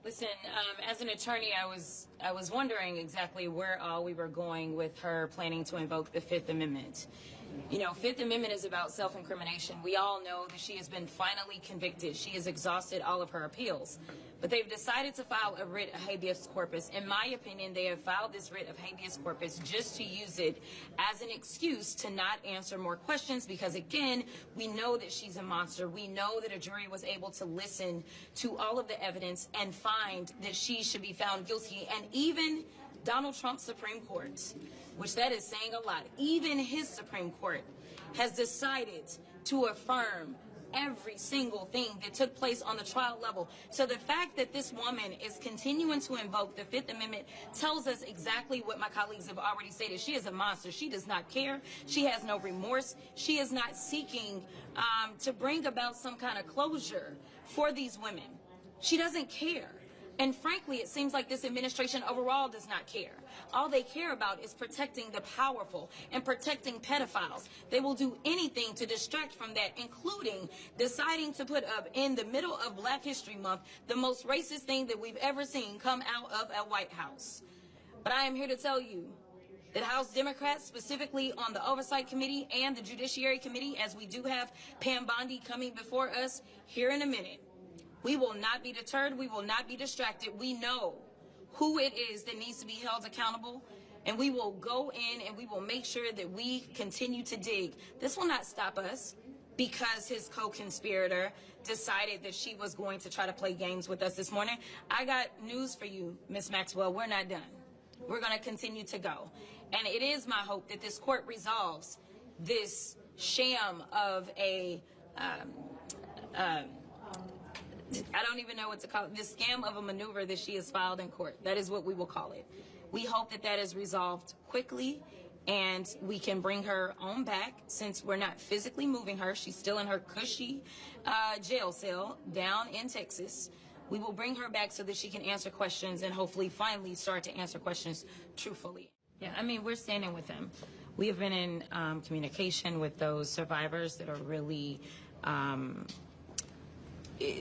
Listen, as an attorney, I was wondering exactly where all we were going with her planning to invoke the Fifth Amendment. You know, Fifth Amendment is about self-incrimination. We all know that she has been finally convicted. She has exhausted all of her appeals. But they've decided to file a writ of habeas corpus. In my opinion, they have filed this writ of habeas corpus just to use it as an excuse to not answer more questions because, again, we know that she's a monster. We know that a jury was able to listen to all of the evidence and find that she should be found guilty. And even Donald Trump's Supreme Court, which that is saying a lot, even his Supreme Court has decided to affirm every single thing that took place on the trial level. So the fact that this woman is continuing to invoke the Fifth Amendment tells us exactly what my colleagues have already stated. She is a monster. She does not care. She has no remorse. She is not seeking to bring about some kind of closure for these women. She doesn't care. And frankly, it seems like this administration overall does not care. All they care about is protecting the powerful and protecting pedophiles. They will do anything to distract from that, including deciding to put up in the middle of Black History Month the most racist thing that we've ever seen come out of a White House. But I am here to tell you that House Democrats, specifically on the Oversight Committee and the Judiciary Committee, as we do have Pam Bondi coming before us here in a minute, we will not be deterred. We will not be distracted. We know who it is that needs to be held accountable, and we will go in and we will make sure that we continue to dig. This will not stop us because his co-conspirator decided that she was going to try to play games with us this morning. I got news for you, Ms. Maxwell. We're not done. We're going to continue to go. And it is my hope that this court resolves this sham of a I don't even know what to call it, this scam of a maneuver that she has filed in court. That is what we will call it. We hope that that is resolved quickly and we can bring her on back since we're not physically moving her. She's still in her cushy jail cell down in Texas. We will bring her back so that she can answer questions and hopefully finally start to answer questions truthfully. Yeah, I mean, we're standing with them. We have been in communication with those survivors that are really...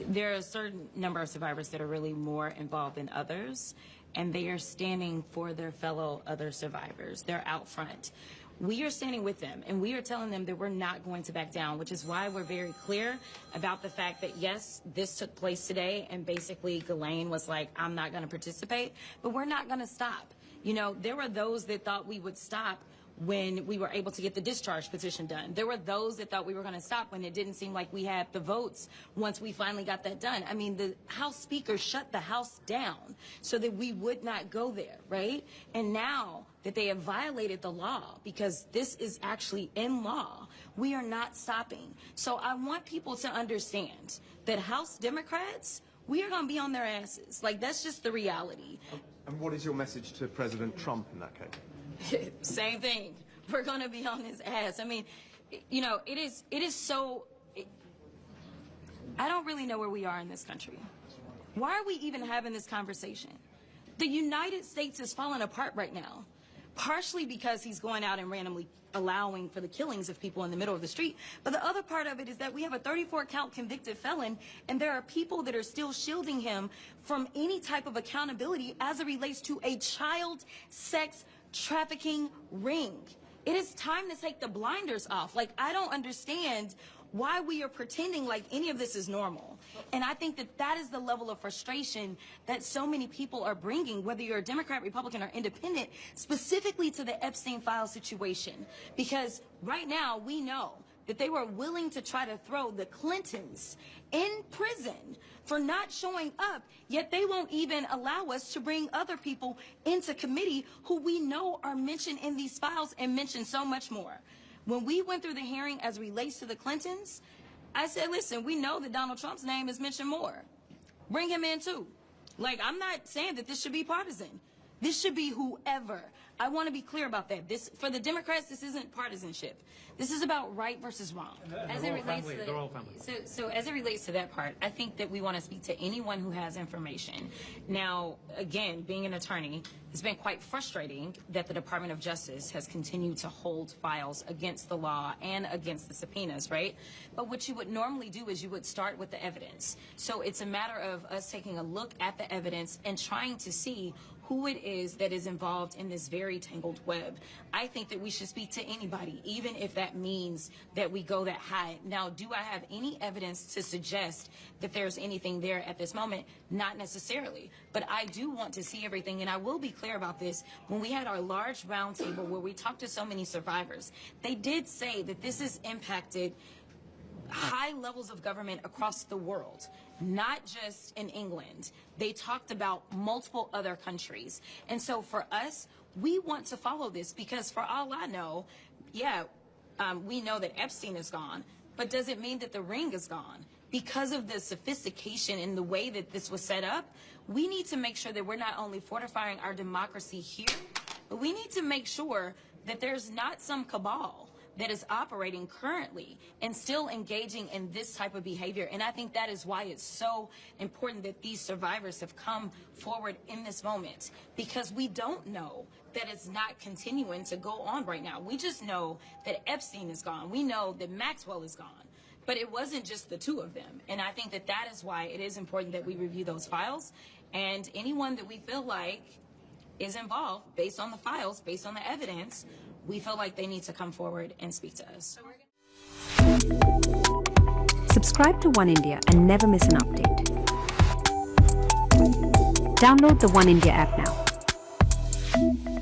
there are a certain number of survivors that are really more involved than others, and they are standing for their fellow other survivors. They're out front. We are standing with them, and we are telling them that we're not going to back down, which is why we're very clear about the fact that, yes, this took place today, and basically Ghislaine was like, I'm not going to participate, but we're not going to stop. You know, there were those that thought we would stop when we were able to get the discharge petition done. There were those that thought we were going to stop when it didn't seem like we had the votes once we finally got that done. I mean, the House Speaker shut the House down so that we would not go there, right? And now that they have violated the law, because this is actually in law, we are not stopping. So I want people to understand that House Democrats, we are going to be on their asses. Like, that's just the reality. And what is your message to President Trump in that case? Same thing. We're going to be on his ass. I mean, you know, it is so... I don't really know where we are in this country. Why are we even having this conversation? The United States is falling apart right now. Partially because he's going out and randomly allowing for the killings of people in the middle of the street. But the other part of it is that we have a 34-count convicted felon, and there are people that are still shielding him from any type of accountability as it relates to a child sex trafficking ring. It is time to take the blinders off. Like, I don't understand why we are pretending like any of this is normal. And I think that that is the level of frustration that so many people are bringing, whether you're a Democrat, Republican, or independent, specifically to the Epstein file situation. Because right now we know that they were willing to try to throw the Clintons in prison for not showing up, yet they won't even allow us to bring other people into committee who we know are mentioned in these files and mentioned so much more. When we went through the hearing as relates to the Clintons, I said, listen, we know that Donald Trump's name is mentioned more. Bring him in too. Like, I'm not saying that this should be partisan. This should be whoever. I want to be clear about that. This, for the Democrats, this isn't partisanship. This is about right versus wrong. As it relates to so as it relates to that part, I think that we want to speak to anyone who has information. Now, again, being an attorney, it's been quite frustrating that the Department of Justice has continued to hold files against the law and against the subpoenas, right? But what you would normally do is you would start with the evidence. So it's a matter of us taking a look at the evidence and trying to see who it is that is involved in this very tangled web. I think that we should speak to anybody, even if that means that we go that high. Now, do I have any evidence to suggest that there's anything there at this moment? Not necessarily, but I do want to see everything, and I will be clear about this. When we had our large roundtable where we talked to so many survivors, they did say that this has impacted high levels of government across the world, not just in England. They talked about multiple other countries. And so for us, we want to follow this because for all I know, we know that Epstein is gone, but does it mean that the ring is gone? Because of the sophistication in the way that this was set up, we need to make sure that we're not only fortifying our democracy here, but we need to make sure that there's not some cabal that is operating currently and still engaging in this type of behavior. And I think that is why it's so important that these survivors have come forward in this moment, because we don't know that it's not continuing to go on right now. We just know that Epstein is gone. We know that Maxwell is gone. But it wasn't just the two of them. And I think that that is why it is important that we review those files. And anyone that we feel like is involved, based on the files, based on the evidence, we feel like they need to come forward and speak to us. Subscribe to One India and never miss an update. Download the One India app now.